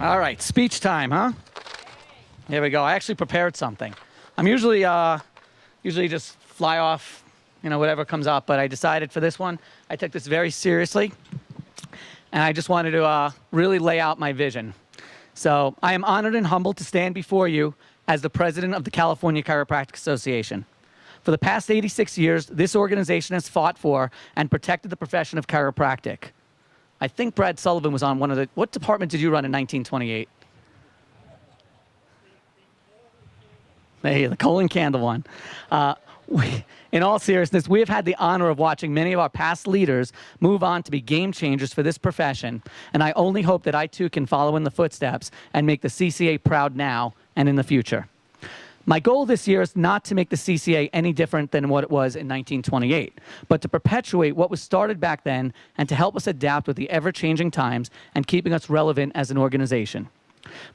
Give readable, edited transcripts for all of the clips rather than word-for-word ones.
All right, speech time, huh? Here we go. I actually prepared something. I'm usually just fly off, whatever comes up, but I decided for this one, I took this very seriously, and I just wanted to really lay out my vision. So I am honored and humbled to stand before you as the president of the California Chiropractic Association. For the past 86 years, this organization has fought for and protected the profession of chiropractic. I think Brad Sullivan was on what department did you run in 1928? Hey, the coal and candle one. In all seriousness, we have had the honor of watching many of our past leaders move on to be game changers for this profession, and I only hope that I too can follow in the footsteps and make the CCA proud now and in the future. My goal this year is not to make the CCA any different than what it was in 1928, but to perpetuate what was started back then and to help us adapt with the ever-changing times and keeping us relevant as an organization.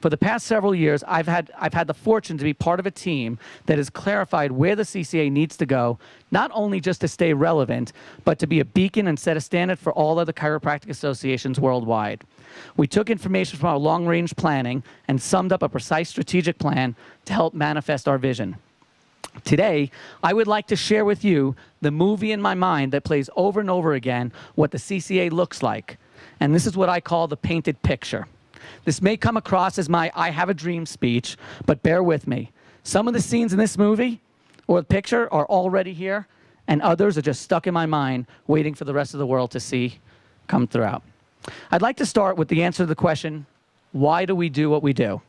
For the past several years, I've had the fortune to be part of a team that has clarified where the CCA needs to go, not only just to stay relevant, but to be a beacon and set a standard for all other chiropractic associations worldwide. We took information from our long-range planning and summed up a precise strategic plan to help manifest our vision. Today, I would like to share with you the movie in my mind that plays over and over again what the CCA looks like. And this is what I call the painted picture. This may come across as my I have a dream speech, but bear with me. Some of the scenes in this movie or the picture are already here, and others are just stuck in my mind, waiting for the rest of the world to see come throughout. I'd like to start with the answer to the question, why do we do what we do?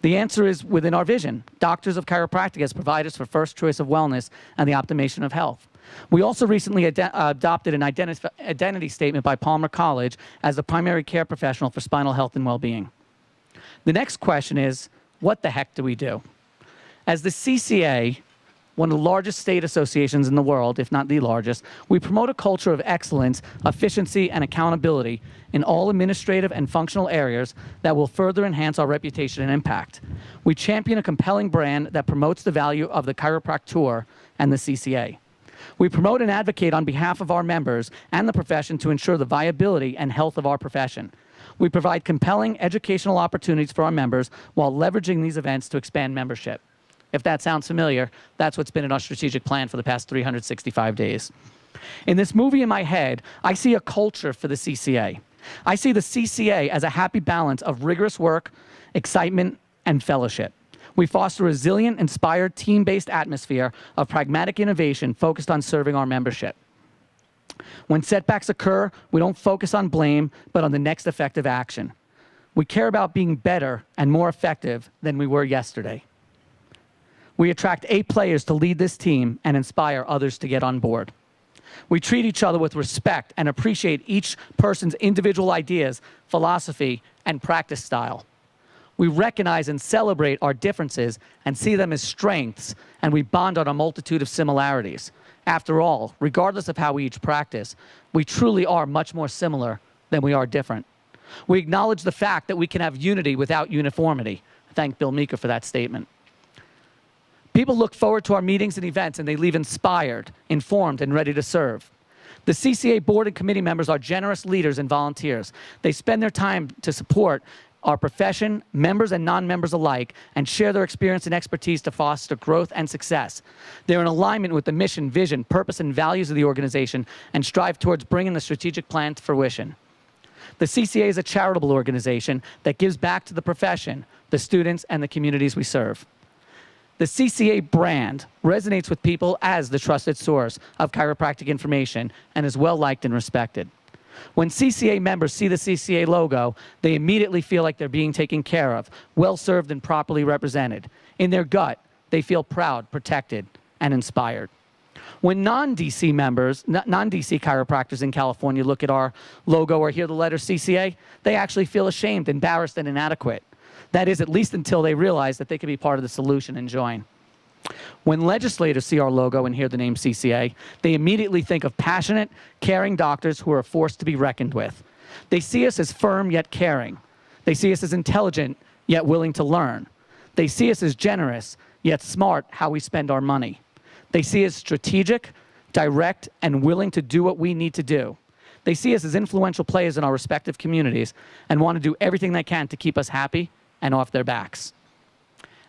The answer is within our vision. Doctors of chiropractic as providers for first choice of wellness and the optimization of health. We also recently adopted an identity statement by Palmer College as the primary care professional for spinal health and well-being. The next question is, what the heck do we do? As the CCA, one of the largest state associations in the world, if not the largest, we promote a culture of excellence, efficiency, and accountability in all administrative and functional areas that will further enhance our reputation and impact. We champion a compelling brand that promotes the value of the chiropractor and the CCA. We promote and advocate on behalf of our members and the profession to ensure the viability and health of our profession. We provide compelling educational opportunities for our members while leveraging these events to expand membership. If that sounds familiar, that's what's been in our strategic plan for the past 365 days. In this movie in my head, I see a culture for the CCA. I see the CCA as a happy balance of rigorous work, excitement, and fellowship. We foster a resilient, inspired, team-based atmosphere of pragmatic innovation focused on serving our membership. When setbacks occur, we don't focus on blame, but on the next effective action. We care about being better and more effective than we were yesterday. We attract A players to lead this team and inspire others to get on board. We treat each other with respect and appreciate each person's individual ideas, philosophy, and practice style. We recognize and celebrate our differences and see them as strengths, and we bond on a multitude of similarities. After all, regardless of how we each practice, we truly are much more similar than we are different. We acknowledge the fact that we can have unity without uniformity. I thank Bill Meeker for that statement. People look forward to our meetings and events, and they leave inspired, informed, and ready to serve. The CCA board and committee members are generous leaders and volunteers. They spend their time to support our profession, members and non-members alike, and share their experience and expertise to foster growth and success. They're in alignment with the mission, vision, purpose, and values of the organization and strive towards bringing the strategic plan to fruition. The CCA is a charitable organization that gives back to the profession, the students, and the communities we serve. The CCA brand resonates with people as the trusted source of chiropractic information and is well-liked and respected. When CCA members see the CCA logo, they immediately feel like they're being taken care of, well-served, and properly represented. In their gut, they feel proud, protected, and inspired. When non-DC chiropractors in California look at our logo or hear the letter CCA, they actually feel ashamed, embarrassed, and inadequate. That is, at least until they realize that they can be part of the solution and join. When legislators see our logo and hear the name CCA, they immediately think of passionate, caring doctors who are a force to be reckoned with. They see us as firm yet caring. They see us as intelligent yet willing to learn. They see us as generous yet smart how we spend our money. They see us strategic, direct, and willing to do what we need to do. They see us as influential players in our respective communities and want to do everything they can to keep us happy and off their backs.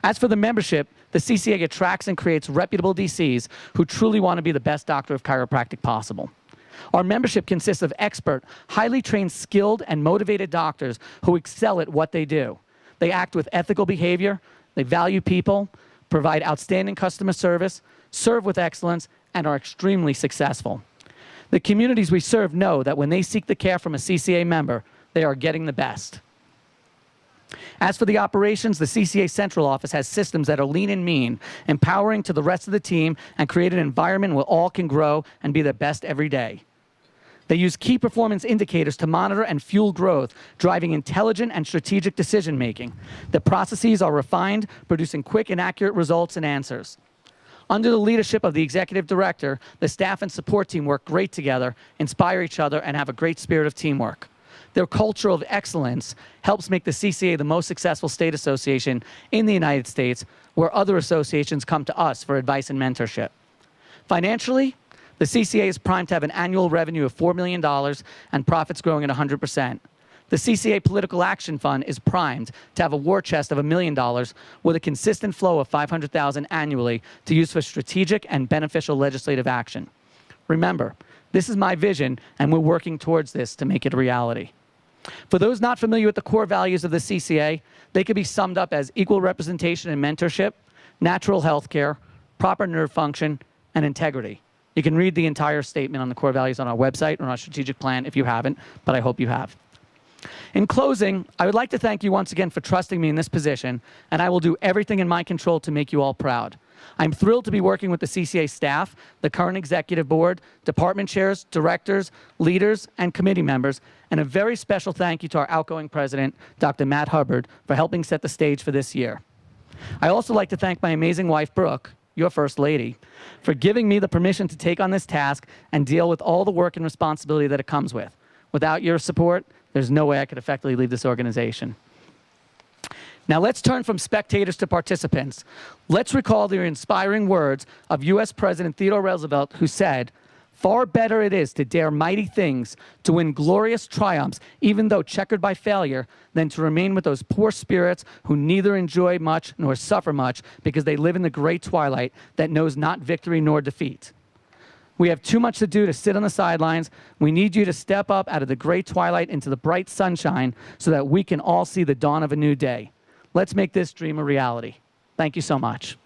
As for the membership, the CCA attracts and creates reputable DCs who truly want to be the best doctor of chiropractic possible. Our membership consists of expert, highly trained, skilled, and motivated doctors who excel at what they do. They act with ethical behavior, they value people, provide outstanding customer service, serve with excellence, and are extremely successful. The communities we serve know that when they seek the care from a CCA member, they are getting the best. As for the operations, the CCA Central Office has systems that are lean and mean, empowering to the rest of the team and create an environment where all can grow and be their best every day. They use key performance indicators to monitor and fuel growth, driving intelligent and strategic decision-making. The processes are refined, producing quick and accurate results and answers. Under the leadership of the executive director, the staff and support team work great together, inspire each other, and have a great spirit of teamwork. Their culture of excellence helps make the CCA the most successful state association in the United States, where other associations come to us for advice and mentorship. Financially, the CCA is primed to have an annual revenue of $4 million and profits growing at 100%. The CCA Political Action Fund is primed to have a war chest of $1 million with a consistent flow of $500,000 annually to use for strategic and beneficial legislative action. Remember, this is my vision, and we're working towards this to make it a reality. For those not familiar with the core values of the CCA, they can be summed up as equal representation and mentorship, natural health care, proper nerve function, and integrity. You can read the entire statement on the core values on our website or on our strategic plan if you haven't, but I hope you have. In closing, I would like to thank you once again for trusting me in this position, and I will do everything in my control to make you all proud. I'm thrilled to be working with the CCA staff, the current executive board, department chairs, directors, leaders, and committee members, and a very special thank you to our outgoing president, Dr. Matt Hubbard, for helping set the stage for this year. I also like to thank my amazing wife, Brooke, your First Lady, for giving me the permission to take on this task and deal with all the work and responsibility that it comes with. Without your support, there's no way I could effectively lead this organization. Now let's turn from spectators to participants. Let's recall the inspiring words of U.S. President Theodore Roosevelt, who said, "Far better it is to dare mighty things, to win glorious triumphs, even though checkered by failure, than to remain with those poor spirits who neither enjoy much nor suffer much because they live in the great twilight that knows not victory nor defeat." We have too much to do to sit on the sidelines. We need you to step up out of the gray twilight into the bright sunshine so that we can all see the dawn of a new day. Let's make this dream a reality. Thank you so much.